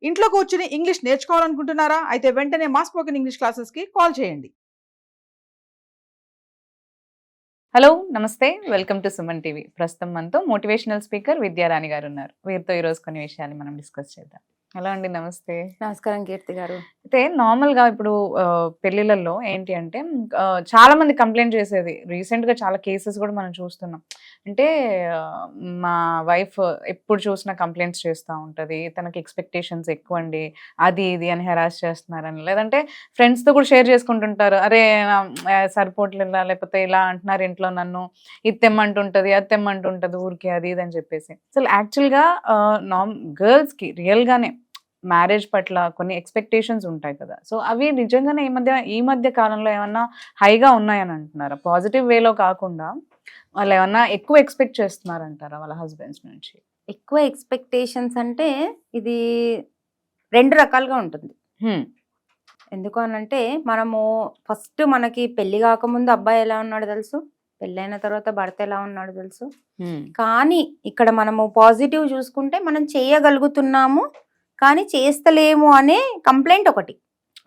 ఇంట్లో కూర్చుని ఇంగ్లీష్ నేర్చుకోవాలనుకుంటున్నారా? అయితే వెంటనే మా స్పోకెన్ ఇంగ్లీష్ క్లాసెస్కి కాల్ చేయండి. హలో నమస్తే, వెల్కమ్ టు సుమన్ టీవీ. ప్రస్తుతం మనతో మోటివేషనల్ స్పీకర్ విద్యారాణి గారు ఉన్నారు. వీరితో ఈరోజు కొన్ని విషయాలు మనం డిస్కస్ చేద్దాం. హలో అండి, నమస్తే. నమస్కారం కీర్తి గారు. అయితే నార్మల్గా ఇప్పుడు పెళ్లిళ్ళల్లో ఏంటి అంటే చాలా మంది కంప్లైంట్ చేసేది, రీసెంట్గా చాలా కేసెస్ కూడా మనం చూస్తున్నాం. అంటే మా వైఫ్ ఎప్పుడు చూసినా కంప్లైంట్స్ చేస్తూ ఉంటుంది, తనకి ఎక్స్పెక్టేషన్స్ ఎక్కువ అండి, అది ఇది అని హెరాస్ చేస్తున్నారని, లేదంటే ఫ్రెండ్స్తో కూడా షేర్ చేసుకుంటుంటారు, అరే సరిపోట్లేదా, లేకపోతే ఇలా అంటున్నారు ఇంట్లో నన్ను, ఇది తెమ్మంటుంటుంది అది తెమ్మంటుంటుంది ఊరికి, అది ఇది అని చెప్పేసి. అసలు యాక్చువల్గా గర్ల్స్కి రియల్గానే మ్యారేజ్ పట్ల కొన్ని ఎక్స్పెక్టేషన్స్ ఉంటాయి కదా, సో అవి నిజంగానే ఈ మధ్య కాలంలో ఏమన్నా హైగా ఉన్నాయని అంటున్నారా? పాజిటివ్ వేలో కాకుండా వాళ్ళు ఏమన్నా ఎక్కువ ఎక్స్పెక్ట్ చేస్తున్నారంటారా వాళ్ళ హస్బెండ్స్ నుంచి? ఎక్కువ ఎక్స్పెక్టేషన్స్ అంటే ఇది రెండు రకాలుగా ఉంటుంది. ఎందుకు అనంటే మనము ఫస్ట్ మనకి పెళ్లి కాకముందు అబ్బాయి ఎలా ఉన్నాడు తెలుసు, పెళ్ళైన తర్వాత భర్త ఎలా ఉన్నాడు తెలుసు. కానీ ఇక్కడ మనము పాజిటివ్ చూసుకుంటే మనం చేయగలుగుతున్నాము కానీ చేస్తలేము అనే కంప్లైంట్ ఒకటి.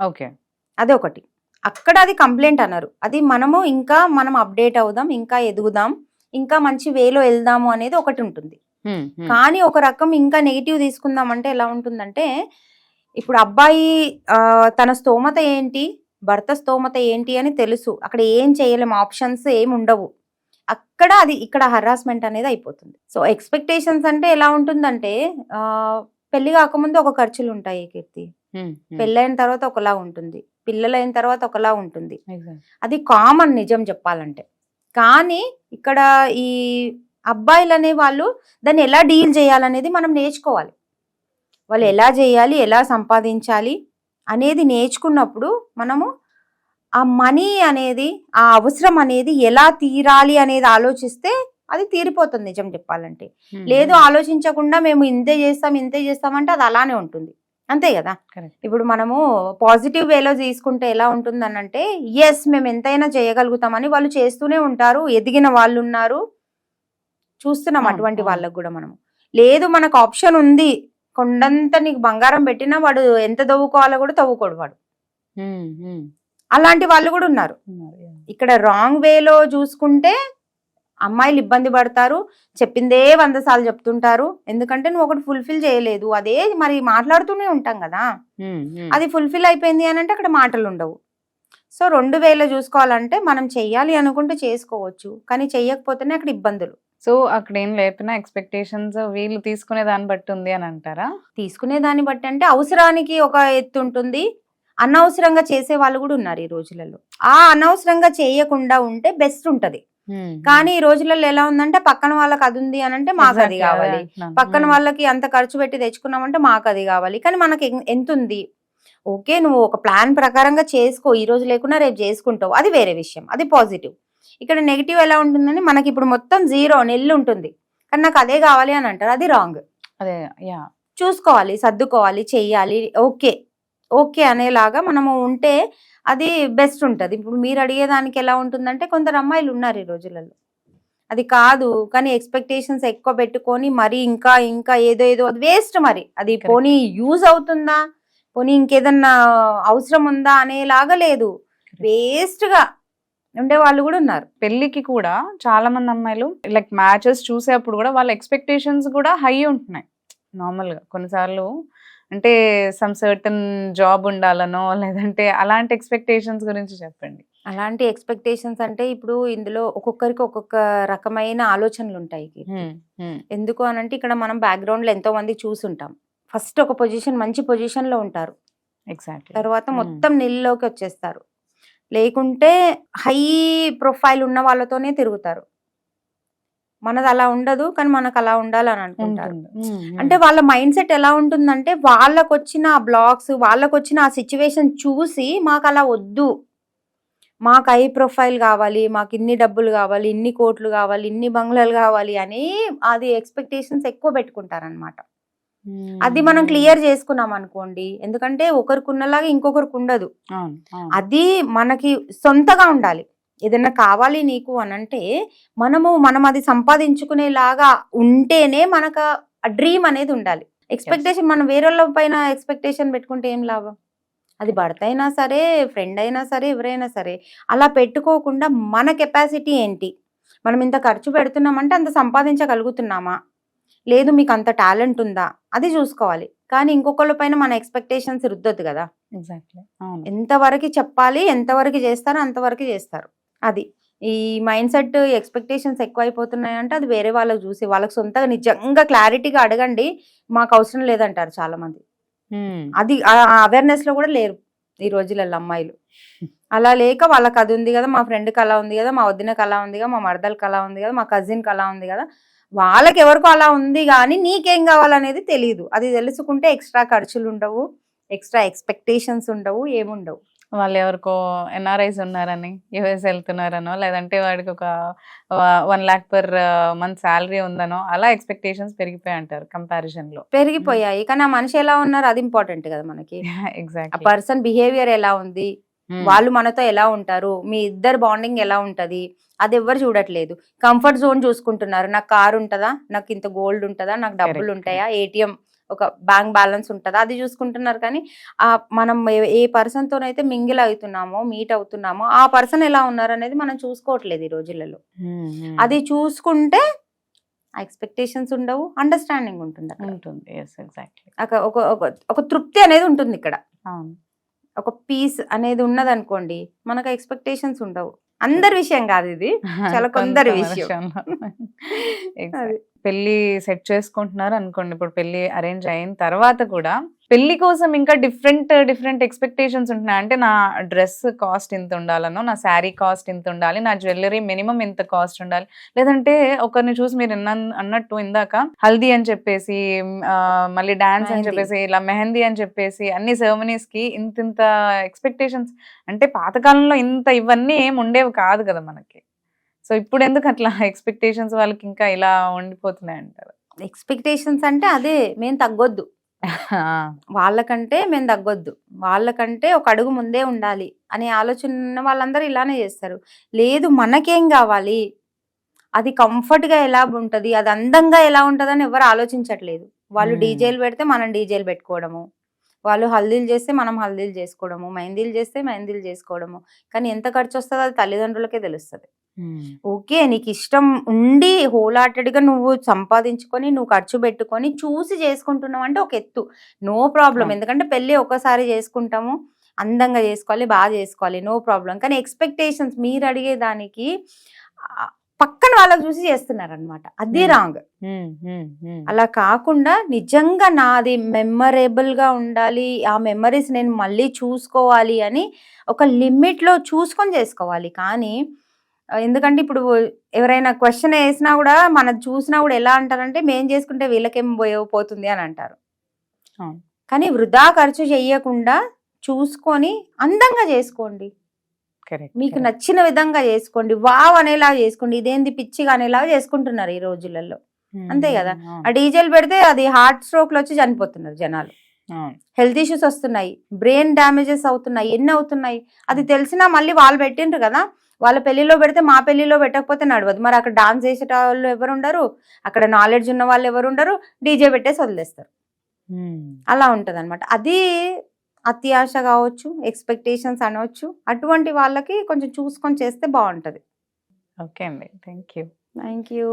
ఓకే, అదే ఒకటి. అక్కడ అది కంప్లైంట్ అన్నారు, అది మనం అప్డేట్ అవుదాం, ఇంకా ఎదుగుదాం, ఇంకా మంచి వేలో వెళ్దాము అనేది ఒకటి ఉంటుంది. కానీ ఒక రకం ఇంకా నెగిటివ్ తీసుకుందాం అంటే ఎలా ఉంటుందంటే, ఇప్పుడు అబ్బాయి తన స్తోమత ఏంటి, భర్త స్తోమత ఏంటి అని తెలుసు, అక్కడ ఏం చేయలేము, ఆప్షన్స్ ఏమి ఉండవు, అక్కడ అది ఇక్కడ హరాస్మెంట్ అనేది అయిపోతుంది. సో ఎక్స్పెక్టేషన్స్ అంటే ఎలా ఉంటుందంటే, పెళ్లి కాకముందు ఒక ఖర్చులు ఉంటాయి కీర్తి, పెళ్ళైన తర్వాత ఒకలా ఉంటుంది, పిల్లలైన తర్వాత ఒకలా ఉంటుంది, అది కామన్ నిజం చెప్పాలంటే. కానీ ఇక్కడ ఈ అబ్బాయిలు అనే వాళ్ళు దాన్ని ఎలా డీల్ చేయాలనేది మనం నేర్చుకోవాలి. వాళ్ళు ఎలా చేయాలి, ఎలా సంపాదించాలి అనేది నేర్చుకున్నప్పుడు మనము ఆ మనీ అనేది, ఆ అవసరం అనేది ఎలా తీరాలి అనేది ఆలోచిస్తే అది తీరిపోతుంది నిజం చెప్పాలంటే. లేదు ఆలోచించకుండా మేము ఇంతే చేస్తాం అంటే అది అలానే ఉంటుంది, అంతే కదా. ఇప్పుడు మనము పాజిటివ్ వేలో తీసుకుంటే ఎలా ఉంటుంది అనంటే, ఎస్ మేము ఎంతైనా చేయగలుగుతామని వాళ్ళు చేస్తూనే ఉంటారు, ఎదిగిన వాళ్ళు ఉన్నారు, చూస్తున్నాం అటువంటి వాళ్ళకు కూడా. మనము లేదు మనకు ఆప్షన్ ఉంది, కొండంత నీకు బంగారం పెట్టినా వాడు ఎంత తవ్వుకోవాలో కూడా తవ్వుకోడు వాడు, అలాంటి వాళ్ళు కూడా ఉన్నారు. ఇక్కడ రాంగ్ వేలో చూసుకుంటే అమ్మాయిలు ఇబ్బంది పడతారు, చెప్పిందే 100 సార్లు చెప్తుంటారు, ఎందుకంటే నువ్వు ఒకటి ఫుల్ఫిల్ చేయలేదు, అదే మరి మాట్లాడుతూనే ఉంటాం కదా, అది ఫుల్ఫిల్ అయిపోయింది అని అంటే అక్కడ మాటలు ఉండవు. సో 2 వేలో చూసుకోవాలంటే మనం చెయ్యాలి అనుకుంటే చేసుకోవచ్చు, కానీ చెయ్యకపోతేనే అక్కడ ఇబ్బందులు. సో అక్కడ ఏం లేపినా ఎక్స్పెక్టేషన్స్ వీళ్ళు తీసుకునే దాన్ని బట్టి ఉంది అని అంటారా? తీసుకునే దాన్ని బట్టి అంటే అవసరానికి ఒక ఎత్తు ఉంటుంది, అనవసరంగా చేసే వాళ్ళు కూడా ఉన్నారు ఈ రోజులలో. ఆ అనవసరంగా చేయకుండా ఉంటే బెస్ట్ ఉంటది. కానీ ఈ రోజులలో ఎలా ఉందంటే, పక్కన వాళ్ళకి అది ఉంది అని అంటే మాకు అది కావాలి, పక్కన వాళ్ళకి అంత ఖర్చు పెట్టి తెచ్చుకున్నామంటే మాకు అది కావాలి, కానీ మనకి ఎంత ఉంది. ఓకే, నువ్వు ఒక ప్లాన్ ప్రకారంగా చేసుకో, ఈ రోజు లేకున్నా రేపు చేసుకుంటావు, అది వేరే విషయం, అది పాజిటివ్. ఇక్కడ నెగిటివ్ ఎలా ఉంటుందని, మనకి ఇప్పుడు మొత్తం 0 నెల్లు ఉంటుంది కానీ నాకు అదే కావాలి అని అంటారు, అది రాంగ్. అదే చూసుకోవాలి, సర్దుకోవాలి, చెయ్యాలి, ఓకే ఓకే అనేలాగా మనము ఉంటే అది బెస్ట్ ఉంటుంది. ఇప్పుడు మీరు అడిగేదానికి ఎలా ఉంటుందంటే, కొందరు అమ్మాయిలు ఉన్నారు ఈ రోజులలో అది కాదు, కానీ ఎక్స్పెక్టేషన్స్ ఎక్కువ పెట్టుకొని మరి ఇంకా ఇంకా ఏదో అది వేస్ట్, మరి అది పోనీ యూజ్ అవుతుందా, పోనీ ఇంకేదన్నా అవసరం ఉందా అనేలాగా లేదు, వేస్ట్ గా ఉండే వాళ్ళు కూడా ఉన్నారు. పెళ్లికి కూడా చాలా మంది అమ్మాయిలు లైక్ మ్యాచెస్ చూసేప్పుడు కూడా వాళ్ళ ఎక్స్పెక్టేషన్స్ కూడా హై ఉంటున్నాయి. నార్మల్గా కొన్నిసార్లు అంటే సమ్ సర్టన్ జాబ్ ఉండాలనో, లేదంటే అలాంటి ఎక్స్పెక్టేషన్స్ గురించి చెప్పండి. అలాంటి ఎక్స్పెక్టేషన్స్ అంటే ఇప్పుడు ఇందులో ఒక్కొక్కరికి ఒక్కొక్క రకమైన ఆలోచనలు ఉంటాయి. ఎందుకు అనంటే, ఇక్కడ మనం బ్యాక్గ్రౌండ్ లో ఎంతో మంది చూసుంటాం. ఫస్ట్ ఒక పొజిషన్, మంచి పొజిషన్ లో ఉంటారు, ఎగ్జాక్ట్లీ, తర్వాత మొత్తం నీళ్ళలోకి వచ్చేస్తారు, లేకుంటే హై ప్రొఫైల్ ఉన్న వాళ్ళతోనే తిరుగుతారు. మనది అలా ఉండదు, కానీ మనకు అలా ఉండాలని అనుకుంటారు. అంటే వాళ్ళ మైండ్ సెట్ ఎలా ఉంటుందంటే, వాళ్ళకు వచ్చిన ఆ బ్లాగ్స్, వాళ్ళకు వచ్చిన ఆ సిచ్యువేషన్ చూసి మాకు అలా వద్దు, మాకు హై ప్రొఫైల్ కావాలి, మాకు ఇన్ని డబ్బులు కావాలి, ఇన్ని కోట్లు కావాలి, ఇన్ని బంగ్లాలు కావాలి అని అది ఎక్స్పెక్టేషన్స్ ఎక్కువ పెట్టుకుంటారనమాట. అది మనం క్లియర్ చేసుకున్నాం అనుకోండి, ఎందుకంటే ఒకరికి ఉన్నలాగా ఇంకొకరికి ఉండదు, అది మనకి సొంతగా ఉండాలి. ఏదైనా కావాలి నీకు అనంటే మనం అది సంపాదించుకునేలాగా ఉంటేనే మనకు ఆ డ్రీమ్ అనేది ఉండాలి. ఎక్స్పెక్టేషన్ మనం వేరే వాళ్ళ పైన ఎక్స్పెక్టేషన్ పెట్టుకుంటే ఏం లాభం? అది భర్త అయినా సరే, ఫ్రెండ్ అయినా సరే, ఎవరైనా సరే అలా పెట్టుకోకుండా మన కెపాసిటీ ఏంటి, మనం ఇంత ఖర్చు పెడుతున్నామంటే అంత సంపాదించగలుగుతున్నామా, లేదు మీకు అంత టాలెంట్ ఉందా, అది చూసుకోవాలి. కానీ ఇంకొకళ్ళ పైన మన ఎక్స్పెక్టేషన్స్ రుద్దొద్దు కదా. ఎగ్జాక్ట్లీ. అవును. ఎంతవరకు చెప్పాలి, ఎంతవరకు చేస్తారో అంతవరకు చేస్తారు. అది ఈ మైండ్ సెట్ ఎక్స్పెక్టేషన్స్ ఎక్కువ అయిపోతున్నాయంటే అది వేరే వాళ్ళకి చూసి, వాళ్ళకి సొంతగా నిజంగా క్లారిటీగా అడగండి, మాకు అవసరం లేదంటారు చాలా మంది. అది అవేర్నెస్ లో కూడా లేరు ఈ రోజులలో అమ్మాయిలు. అలా లేక వాళ్ళకి అది ఉంది కదా, మా ఫ్రెండ్కి అలా ఉంది కదా, మా వదినకి అలా ఉంది కదా, మా మరదలకి అలా ఉంది కదా, మా కజిన్కి అలా ఉంది కదా, వాళ్ళకి ఎవరికో అలా ఉంది కానీ నీకేం కావాలనేది తెలియదు. అది తెలుసుకుంటే ఎక్స్ట్రా ఖర్చులు ఉండవు, ఎక్స్ట్రా ఎక్స్పెక్టేషన్స్ ఉండవు, ఏముండవు. వాళ్ళు ఎవరికో ఎన్ఆర్ఐస్ ఉన్నారని, యుఎస్ వెళ్తున్నారనో, లేదంటే వాడికి ఒక 1 lakh per month శాలరీ ఉందనో అలా ఎక్స్పెక్టేషన్స్ పెరిగిపోయి అంటారు కంపారిజన్ లో. పెరిగిపోయాయి. కానీ ఆ మనిషి ఎలా ఉన్నారు అది ఇంపార్టెంట్ కదా మనకి. ఆ ఎగ్జాక్ట్లీ. పర్సన్ బిహేవియర్ ఎలా ఉంది, వాళ్ళు మనతో ఎలా ఉంటారు, మీ ఇద్దరు బాండింగ్ ఎలా ఉంటది, అది ఎవ్వరు చూడట్లేదు. కంఫర్ట్ జోన్ చూసుకుంటున్నారు. నాకు కార్ ఉంటుందా, నాకు ఇంత గోల్డ్ ఉంటుందా, నాకు డబ్బులు ఉంటాయా, ఏటీఎం ఒక బ్యాంక్ బ్యాలెన్స్ ఉంటుందా, అది చూసుకుంటున్నారు. కానీ మనం ఏ పర్సన్ తోనైతే మింగిల్ అవుతున్నామో, మీట్ అవుతున్నామో ఆ పర్సన్ ఎలా ఉన్నారు అనేది మనం చూసుకోవట్లేదు ఈ రోజులలో. అది చూసుకుంటే ఎక్స్పెక్టేషన్స్ ఉండవు, అండర్స్టాండింగ్ ఉంటుంది. ఒక తృప్తి అనేది ఉంటుంది ఇక్కడ. ఒక పీస్ అనేది ఉన్నది అనుకోండి, మనకు ఎక్స్పెక్టేషన్స్ ఉండవు. అందరి విషయం కాదు ఇది, చాలా కొందరి విషయం. పెళ్లి సెట్ చేసుకుంటున్నారు అనుకోండి, ఇప్పుడు పెళ్లి అరేంజ్ అయిన తర్వాత కూడా పెళ్లి కోసం ఇంకా డిఫరెంట్ ఎక్స్పెక్టేషన్స్ ఉంటున్నాయి. అంటే నా డ్రెస్ కాస్ట్ ఇంత ఉండాలనో, నా శారీ కాస్ట్ ఇంత ఉండాలి, నా జ్యువెలరీ మినిమం ఇంత కాస్ట్ ఉండాలి, లేదంటే ఒకరిని చూసి మీరు అన్నట్టు ఇందాక హల్దీ అని చెప్పేసి, మళ్ళీ డాన్స్ అని చెప్పేసి, ఇలా మెహందీ అని చెప్పేసి అన్ని సెరమనీస్ కి ఇంత ఎక్స్పెక్టేషన్స్. అంటే పాతకాలంలో ఇంత ఇవన్నీ ఏం ఉండేవి కాదు కదా మనకి. సో ఇప్పుడు ఎందుకు అట్లా ఎక్స్పెక్టేషన్స్ వాళ్ళకి ఇంకా ఇలా ఉండిపోతున్నాయి అంటారు? ఎక్స్పెక్టేషన్స్ అంటే అదే, మేము తగ్గొద్దు, వాళ్ళకంటే మేము తగ్గొద్దు, వాళ్ళకంటే ఒక అడుగు ముందే ఉండాలి అనే ఆలోచన వాళ్ళందరూ ఇలానే చేస్తారు. లేదు మనకేం కావాలి, అది కంఫర్ట్గా ఎలా ఉంటుంది, అది అందంగా ఎలా ఉంటుంది అని ఎవరు ఆలోచించట్లేదు. వాళ్ళు డీజేలు పెడితే మనం డీజేలు పెట్టుకోవడము, వాళ్ళు హల్దీలు చేస్తే మనం హల్దీలు చేసుకోవడము, మెహందీలు చేస్తే మెహందీలు చేసుకోవడము. కానీ ఎంత ఖర్చు వస్తుందో అది తల్లిదండ్రులకే తెలుస్తుంది. ఓకే, నీకు ఇష్టం ఉండి హోల్హార్టెడ్గా నువ్వు సంపాదించుకొని నువ్వు ఖర్చు పెట్టుకొని చూసి చేసుకుంటున్నావు అంటే ఒక ఎత్తు, నో ప్రాబ్లం. ఎందుకంటే పెళ్ళి ఒక్కసారి చేసుకుంటాము, అందంగా చేసుకోవాలి, బాగా చేసుకోవాలి, నో ప్రాబ్లం. కానీ ఎక్స్పెక్టేషన్స్ మీరు అడిగేదానికి పక్కన వాళ్ళకి చూసి చేస్తున్నారు అనమాట, అది రాంగ్. అలా కాకుండా నిజంగా నాది మెమరబుల్ గా ఉండాలి, ఆ మెమరీస్ నేను మళ్ళీ చూసుకోవాలి అని ఒక లిమిట్ లో చూసుకొని చేసుకోవాలి. కానీ ఎందుకంటే ఇప్పుడు ఎవరైనా క్వశ్చన్ వేసినా కూడా మనది చూసినా కూడా ఎలా అంటారంటే, మేం చేసుకుంటే వీళ్ళకేం పోతుంది అని అంటారు. కానీ వృధా ఖర్చు చెయ్యకుండా చూసుకొని అందంగా చేసుకోండి, మీకు నచ్చిన విధంగా చేసుకోండి, వావ్ అనేలా చేసుకోండి. ఇదేంది పిచ్చిగా అనేలాగా చేసుకుంటున్నారు ఈ రోజులలో, అంతే కదా. ఆ డీజేలు పెడితే అది హార్ట్ స్ట్రోక్లు వచ్చి చనిపోతున్నారు జనాలు, హెల్త్ ఇష్యూస్ వస్తున్నాయి, బ్రెయిన్ డ్యామేజెస్ అవుతున్నాయి, ఎన్ని అవుతున్నాయి. అది తెలిసినా మళ్ళీ వాళ్ళు పెట్టిండ్రు కదా, వాళ్ళ పెళ్లిలో పెడితే మా పెళ్లిలో పెట్టకపోతే నడవదు. మరి అక్కడ డాన్స్ చేసే వాళ్ళు ఎవరు ఉండరు, అక్కడ నాలెడ్జ్ ఉన్న వాళ్ళు ఎవరు ఉండరు, డీజే పెట్టేసి వదిలేస్తారు. అలా ఉంటది అనమాట. అది అత్యాశ కావచ్చు, ఎక్స్పెక్టేషన్స్ అనవచ్చు. అటువంటి వాళ్ళకి కొంచెం చూసుకొని చేస్తే బాగుంటది. ఓకే అండి, థ్యాంక్ యూ.